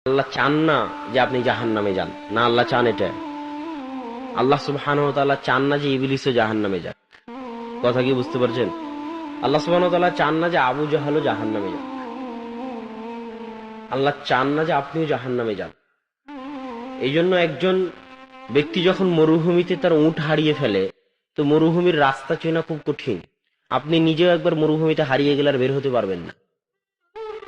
আল্লাহ চান না যে আপনি জাহান্নামে যান, না আল্লাহ চান এটা? আল্লাহ সুবহানাহু ওয়া তাআলা চান না যে ইবলিসও জাহান্নামে যাক। কথা কি বুঝতে পারছেন? আল্লাহ সুবহানাহু ওয়া তাআলা চান না যে আবু জাহালও জাহান্নামে যাক। আল্লাহ চান না যে আপনিও জাহান্নামে যান। এই জন্য একজন ব্যক্তি যখন মরুভূমিতে তার উট হারিয়ে ফেলে, তো মরুভূমির রাস্তা চেনা খুব কঠিন। আপনি নিজেও একবার মরুভূমিতে হারিয়ে গেলে আর বের হতে পারবেন না।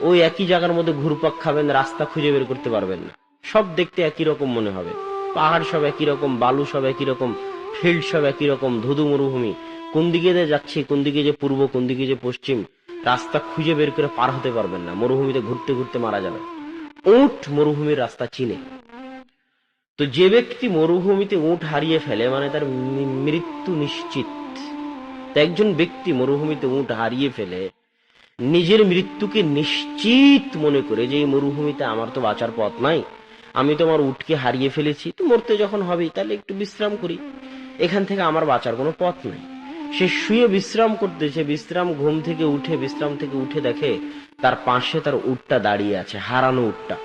ওই একই জায়গার মধ্যে ঘুরপাক খাবেন, রাস্তা খুঁজে বের করতে পারবেন না। সব দেখতে একই রকম মনে হবে, পাহাড় সব একই রকম, বালু সব একই রকম, ফিল্ড সব একই রকম, ধুধু মরুভূমি। কোন দিকে যে যাচ্ছি, কোন দিকে যে পূর্ব, কোন দিকে যে পশ্চিম, রাস্তা খুঁজে বের করে পার হতে পারবেন না। মরুভূমিতে ঘুরতে ঘুরতে মারা যাবে। উট মরুভূমির রাস্তা চিনে। তো যে ব্যক্তি মরুভূমিতে উট হারিয়ে ফেলে মানে তার মৃত্যু নিশ্চিত। তো একজন ব্যক্তি মরুভূমিতে উট হারিয়ে ফেলে নিজের মৃত্যুকে নিশ্চিত মনে করে যে এই মরুভূমিতে আমার তো বাঁচার পথ নাই, আমি তো আমার উটকে হারিয়ে ফেলেছি, তো মরতে যখন হবেই তাহলে একটু বিশ্রাম করি, এখান থেকে আমার বাঁচার কোনো পথ নাই। সে শুয়ে বিশ্রাম করতেছে, ঘুম থেকে উঠে বিশ্রাম থেকে উঠে দেখে তার পাশে তার উটটা দাঁড়িয়ে আছে, হারানো উটটা।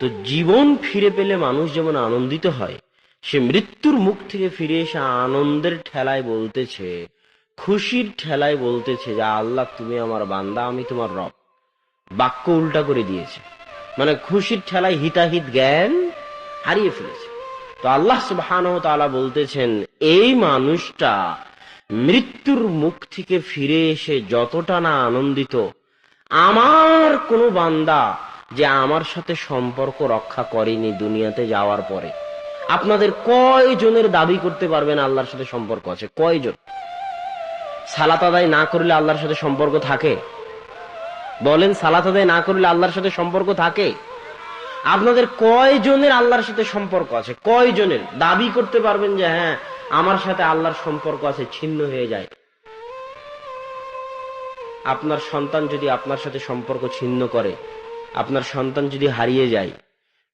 তো জীবন ফিরে পেলে মানুষ যেমন আনন্দিত হয়, সে মৃত্যুর মুখ থেকে ফিরে এসে আনন্দের ঠেলায় বলতেছে, খুশির ঠেলায় বলতেছে যে আল্লাহ তুমি আমার বান্দা, আমি তোমার রব। বাক্য উল্টা করে দিয়েছে, মানে খুশির ঠেলায় হিতাহিত জ্ঞান হারিয়ে ফেলেছে। তো আল্লাহ সুবহানাহু ওয়া তাআলা বলতেছেন, এই মানুষটা মৃত্যুর মুখ থেকে ফিরে এসে যতটা না আনন্দিত, আমার কোন বান্দা যে আমার সাথে সম্পর্ক রক্ষা করেনি দুনিয়াতে যাওয়ার পরে। আপনাদের কয়জনের দাবি করতে পারবেন আল্লাহর সাথে সম্পর্ক আছে? কয়জন? সালাত আদায় না করলে আল্লাহর সাথে সম্পর্ক থাকে? বলেন, সালাত আদায় না করলে আল্লাহর সাথে সম্পর্ক থাকে? আপনাদের কয়জনের আল্লাহর সাথে সম্পর্ক আছে? কয়জনের দাবি করতে পারবেন যে হ্যাঁ আমার সাথে আল্লাহর সম্পর্ক আছে? ছিন্ন হয়ে যায়। আপনার সন্তান যদি আপনার সাথে সম্পর্ক ছিন্ন করে, আপনার সন্তান যদি হারিয়ে যায়,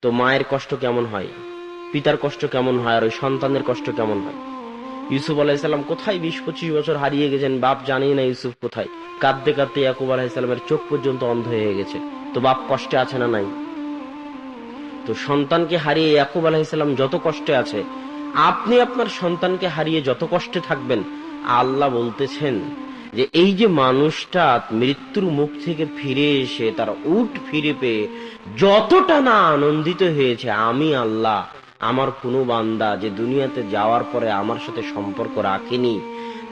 তো মায়ের কষ্ট কেমন হয়, পিতার কষ্ট কেমন হয়, আর ওই সন্তানের কষ্ট কেমন হয়? ইউসুফ আলাইহিসসালাম কোথায় 20-25 বছর হারিয়ে গেছেন, বাপ জানেই না ইউসুফ কোথায়। কাঁদতে কাঁদতে ইয়াকুব আলাইহিসসালামের চোখ পর্যন্ত অন্ধ হয়ে গেছে। তো বাপ কষ্টে আছে না নাই? তো সন্তানকে হারিয়ে ইয়াকুব আলাইহিসসালাম যত কষ্টে আছে, আপনি আপনার সন্তানকে হারিয়ে যত কষ্টে থাকবেন, আল্লাহ বলতেছেন যে এই যে মানুষটা মৃত্যুর মুখ থেকে ফিরে এসে তার উট ফিরে পেয়ে যতটা না আনন্দিত হয়েছে, আমি আল্লাহ আমার কোনো বান্দা যে দুনিয়াতে যাওয়ার পরে আমার সাথে সম্পর্ক রাখেনি,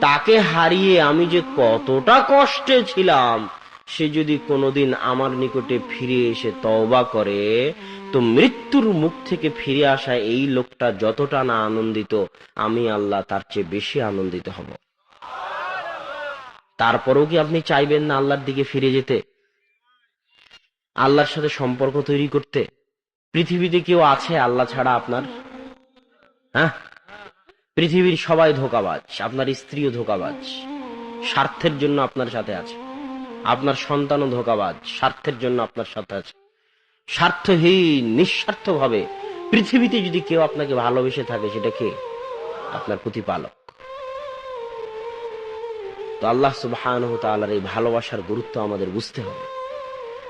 তাকে হারিয়ে আমি যে কতটা কষ্টে ছিলাম, সে যদি কোনোদিন আমার নিকটে ফিরে এসে তওবা করে, তো মৃত্যুর মুখ থেকে ফিরে আসা এই লোকটা যতটা না আনন্দিত, আমি আল্লাহ তার চেয়ে বেশি আনন্দিত হব। তারপরেও কি আপনি চাইবেন না আল্লাহর দিকে ফিরে যেতে, আল্লাহর সাথে সম্পর্ক তৈরি করতে? পৃথিবীতে কেউ আছে আল্লাহ ছাড়া আপনার? হ্যাঁ, পৃথিবীর সবাই ধোঁকাবাজ। আপনার স্ত্রীও ধোঁকাবাজ, স্বার্থের জন্য আপনার সাথে আছে। আপনার সন্তানও ধোঁকাবাজ, স্বার্থের জন্য আপনার সাথে আছে। স্বার্থহীন নিঃস্বার্থ ভাবে পৃথিবীতে যদি কেউ আপনাকে ভালোবেসে থাকে, সেটা কে? আপনার প্রতিপালক। তো আল্লাহ সুবহানাহু ওয়া তাআলার এই ভালোবাসার গুরুত্ব আমাদের বুঝতে হবে,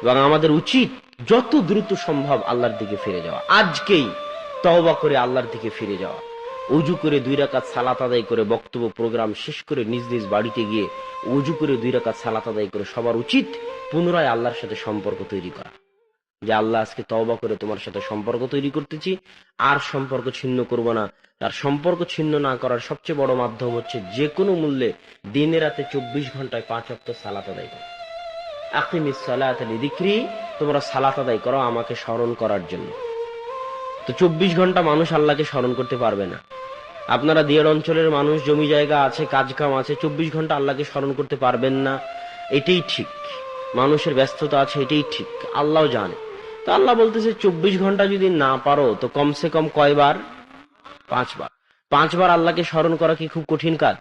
এবং আমাদের উচিত যত দ্রুত সম্ভব আল্লাহর দিকে ফিরে যাওয়া। আজকেই তওবা করে আল্লাহর দিকে ফিরে যাওয়া, উজু করে 2 রাকাত সালাত আদায় করে, বক্তব্য প্রোগ্রাম শেষ করে নিজ নিজ বাড়িতে গিয়ে উজু করে 2 রাকাত সালাত আদায় করে সবার উচিত পুনরায় আল্লাহর সাথে সম্পর্ক তৈরি করা। যে আল্লাহ, আজকে তওবা করে তোমার সাথে সম্পর্ক তৈরি করতেছি, আর সম্পর্ক ছিন্ন করব না। আর সম্পর্ক ছিন্ন না করার সবচেয়ে বড় মাধ্যম হচ্ছে যে কোনো মূল্যে দিনে রাতে 24 ঘন্টায় 5 ওয়াক্ত সালাত আদায় করো। আকিমিস সালাতা লিযিকরি, তোমরা সালাত আদায় করো আমাকে স্মরণ করার জন্য। তো 24 ঘন্টা মানুষ আল্লাহকে স্মরণ করতে পারবে না। আপনারা দিয়ার অঞ্চলের মানুষ, জমি জায়গা আছে, কাজ কাম আছে, 24 ঘন্টা আল্লাহকে স্মরণ করতে পারবেন না, এটাই ঠিক। মানুষের ব্যস্ততা আছে, এটাই ঠিক, আল্লাহও জানে। তো আল্লাহ বলতেছে 24 ঘন্টা যদি না পারো তো কমসে কম কয়বার? 5 বার। 5 বার আল্লাহকে স্মরণ করা কি খুব কঠিন কাজ?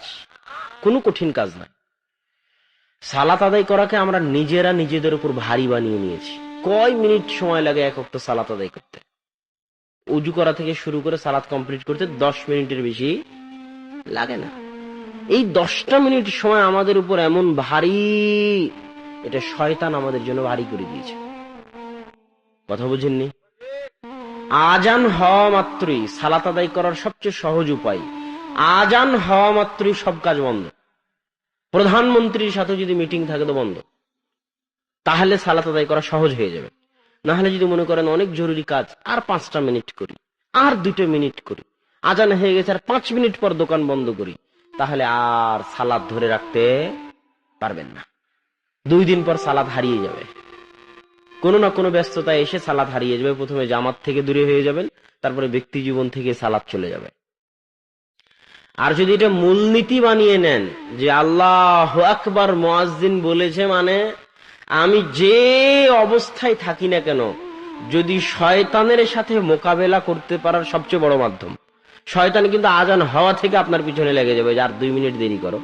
কোনো কঠিন কাজ নয়। সালাত আদায় করাকে আমরা নিজেরা নিজেদের উপর ভারী বানিয়ে নিয়েছি। কয় মিনিট সময় লাগে এক ওয়াক্ত সালাত আদায় করতে? উজু করা থেকে শুরু করে সালাত কমপ্লিট করতে 10 মিনিটের বেশি লাগে না। এই 10টা মিনিট সময় আমাদের উপর এমন ভারী, এটা শয়তান আমাদের জন্য ভারী করে দিয়েছে। কথা বুঝেননি? আজান হওয়া মাত্রই সালাত আদায় করার সবচেয়ে সহজ উপায়, আজান হওয়া মাত্রই সব কাজ বন্ধ। প্রধানমন্ত্রীর সাথে যদি মিটিং থাকে তো বন্ধ, তাহলে সালাত আদায় করা সহজ হয়ে যাবে। না হলে যদি মনে করেন অনেক জরুরি কাজ, আর 5টা মিনিট করি, আর 2 মিনিট করি, আজান হয়ে গেছে আর 5 মিনিট পর দোকান বন্ধ করি, তাহলে আর সালাত ধরে রাখতে পারবেন না। 2 দিন পর সালাত হারিয়ে যাবে, কোনো না কোনো ব্যস্ততা এসে সালাত হারিয়ে যাবে। প্রথমে জামাত থেকে দূরে হয়ে যাবেন, তারপরে ব্যক্তি জীবন থেকে সালাত চলে যাবে। আর যদি এটা মূলনীতি বানিয়ে নেন যে আল্লাহু আকবার মুয়াজ্জিন বলেছে মানে আমি যে অবস্থায় থাকি না কেন, যদি শয়তানের সাথে মোকাবেলা করতে পারার সবচেয়ে বড় মাধ্যম, শয়তান কিন্তু আজান হওয়া থেকে আপনার পিছনে লেগে যাবে যে আর 2 মিনিট দেরি করো,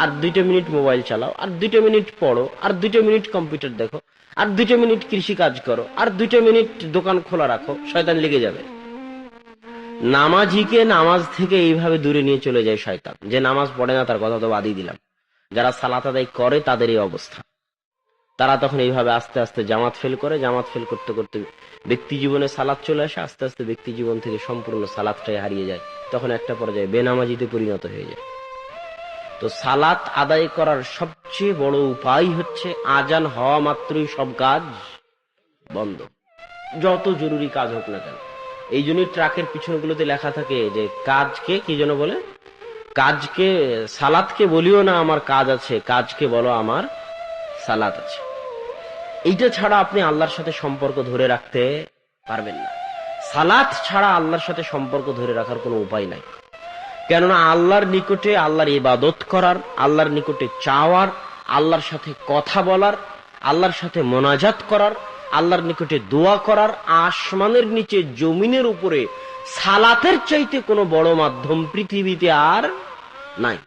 আর 2 মিনিট মোবাইল চালাও, আর 2 মিনিট পড়ো, আর 2 মিনিট কম্পিউটার দেখো, আর 2 মিনিট কৃষি কাজ করো, আর 2 মিনিট দোকান খোলা রাখো, শয়তান লেগে যাবে। নামাজিকে নামাজ থেকে এইভাবে দূরে নিয়ে চলে যায় শয়তান। যে নামাজ পড়ে না তার কথা তো বাদই দিলাম, যারা সালাত আদায় করে তাদের এই অবস্থা। তারা তখন এইভাবে আস্তে আস্তে জামাত ফেল করে, জামাত ফেল করতে করতে ব্যক্তি জীবনে সালাত চলে আসে, আস্তে আস্তে ব্যক্তি জীবন থেকে সম্পূর্ণ সালাতটাই হারিয়ে যায়, তখন একটা পর্যায়ে বেনামাজিতে পরিণত হয়ে যায়। তো সালাত আদায় করার সবচেয়ে বড় উপায় হচ্ছে আজান হওয়া মাত্রই সব কাজ বন্ধ, যত জরুরি কাজ হোক না কেন। এই জন্যই ট্রাকের পিছনগুলোতে লেখা থাকে যে কাজকে কি যেন বলে, কাজকে সালাতকে বলিও না আমার কাজ আছে, কাজকে বলো আমার সালাত আছে। এইটা ছাড়া আপনি আল্লাহর সাথে সম্পর্ক ধরে রাখতে পারবেন না। সালাত ছাড়া আল্লাহর সাথে সম্পর্ক ধরে রাখার কোনো উপায় নাই। কেননা আল্লাহর নিকটে আল্লাহর ইবাদত করার, আল্লাহর নিকটে চাওয়ার, আল্লাহর সাথে কথা বলার, আল্লাহর সাথে মোনাজাত করার, আল্লাহর নিকটে দোয়া করার আসমানের নিচে জমিনের উপরে সালাতের চাইতে কোনো বড় মাধ্যম পৃথিবীতে আর নাই।